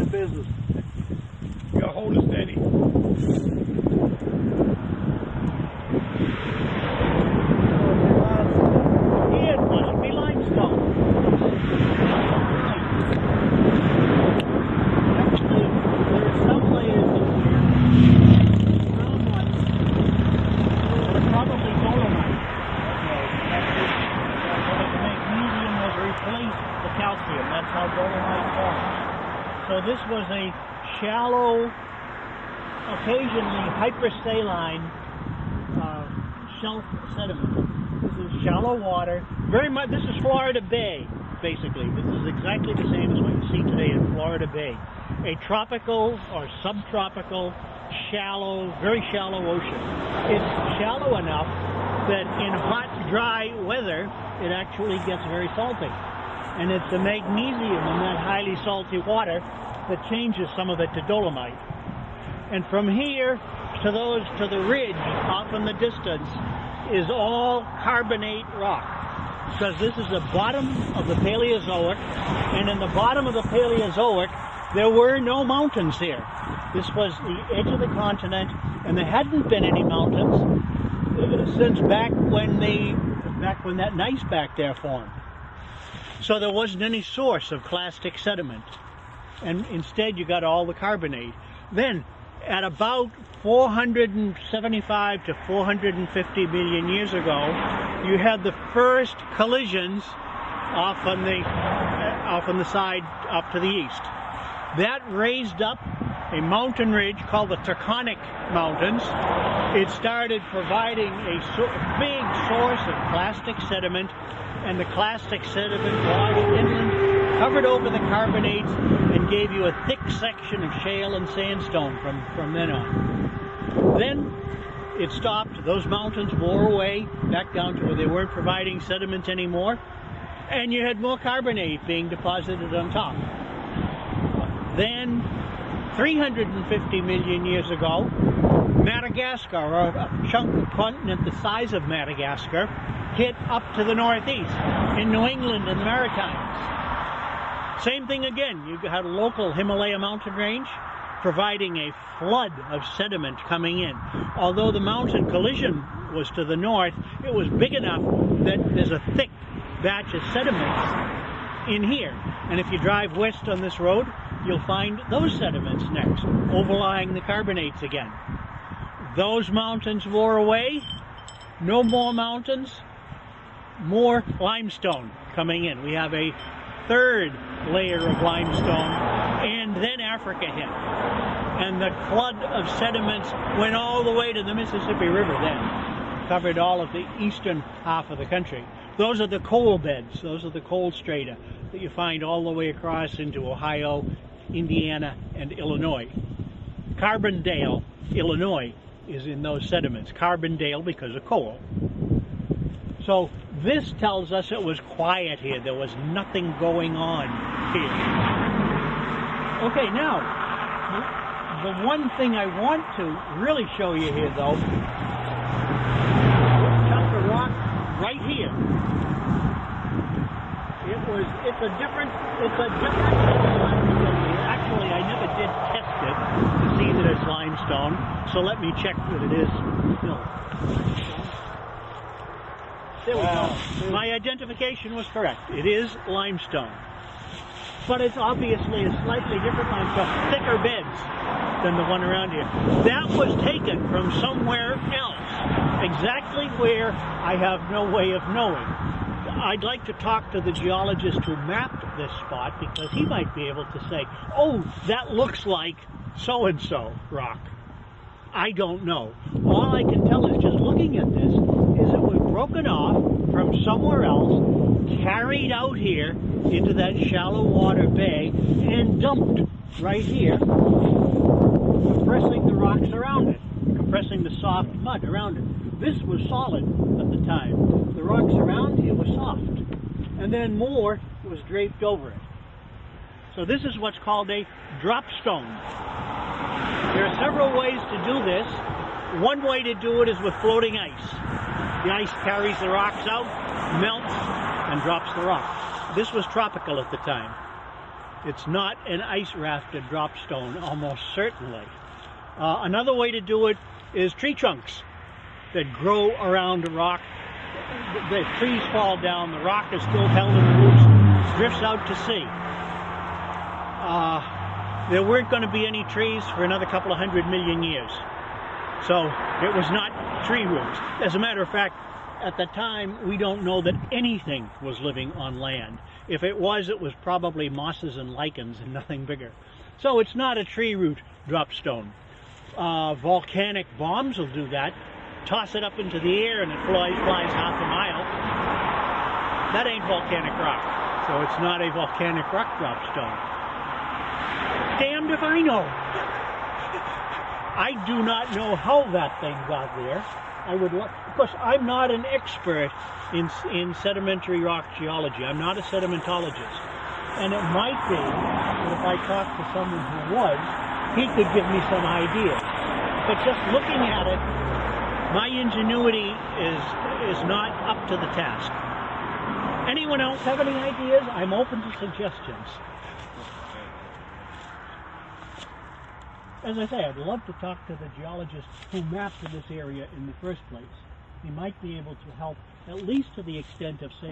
the business. You gotta hold it steady. Here it must be limestone. Actually, there are some layers in here. Brown ones that are probably dolomite. The magnesium has replaced the calcium. That's how dolomite forms. So this was a shallow, occasionally hypersaline shelf sediment. This is shallow water. Very much. This is Florida Bay, basically. This is exactly the same as what you see today in Florida Bay. A tropical or subtropical, shallow, very shallow ocean. It's shallow enough that in hot, dry weather, it actually gets very salty. And it's the magnesium in that highly salty water that changes some of it to dolomite. And from here to the ridge off in the distance is all carbonate rock, because this is the bottom of the Paleozoic, and in the bottom of the Paleozoic there were no mountains here. This was the edge of the continent, and there hadn't been any mountains since back when that gneiss back there formed. So there wasn't any source of clastic sediment, and instead you got all the carbonate. Then at about 475 to 450 million years ago, you had the first collisions off on the side up to the east. That raised up a mountain ridge called the Taconic Mountains. It started providing a big source of clastic sediment, and the clastic sediment washed inland, covered over the carbonates, and gave you a thick section of shale and sandstone from then on. Then it stopped. Those mountains wore away back down to where they weren't providing sediment anymore, and you had more carbonate being deposited on top. Then 350 million years ago, Madagascar, or a chunk of continent the size of Madagascar, hit up to the northeast in New England and the Maritimes. Same thing again. You had a local Himalaya mountain range providing a flood of sediment coming in. Although the mountain collision was to the north, it was big enough that there's a thick batch of sediments in here. And if you drive west on this road, you'll find those sediments next, overlying the carbonates again. Those mountains wore away. No more mountains. More limestone coming in. We have a third layer of limestone, and then Africa hit. And the flood of sediments went all the way to the Mississippi River then. Covered all of the eastern half of the country. Those are the coal beds. Those are the coal strata that you find all the way across into Ohio, Indiana, and Illinois. Carbondale, Illinois, is in those sediments. Carbondale because of coal. So this tells us it was quiet here. There was nothing going on here. Okay, now, the one thing I want to really show you here, though, this chunk of rock right here. It's a different limestone. Actually, I never did test it to see that it's limestone, so let me check that it is still. There we go. My identification was correct. It is limestone. But it's obviously a slightly different limestone, thicker beds than the one around here. That was taken from somewhere else, exactly where I have no way of knowing. I'd like to talk to the geologist who mapped this spot, because he might be able to say, oh, that looks like so-and-so rock. I don't know. All I can tell is, just looking at this, is it was broken off from somewhere else, carried out here into that shallow water bay, and dumped right here, compressing the rocks around it, compressing the soft mud around it. This was solid at the time. The rocks around here were soft. And then more was draped over it. So this is what's called a drop stone. There are several ways to do this. One way to do it is with floating ice. The ice carries the rocks out, melts, and drops the rock. This was tropical at the time. It's not an ice-rafted dropstone, almost certainly. Another way to do it is tree trunks that grow around a rock. The trees fall down, the rock is still held in the roots, drifts out to sea. There weren't going to be any trees for another couple of 100 million years. So it was not tree roots. As a matter of fact, at the time, we don't know that anything was living on land. If it was probably mosses and lichens and nothing bigger. So it's not a tree root dropstone. Volcanic bombs will do that. Toss it up into the air and it flies half a mile. That ain't volcanic rock. So it's not a volcanic rock dropstone. Damned if I know. I do not know how that thing got there. Of course, I'm not an expert in sedimentary rock geology. I'm not a sedimentologist. And it might be that if I talked to someone who was, he could give me some ideas. But just looking at it, my ingenuity is not up to the task. Anyone else have any ideas? I'm open to suggestions. As I say, I'd love to talk to the geologist who mapped this area in the first place. He might be able to help, at least to the extent of saying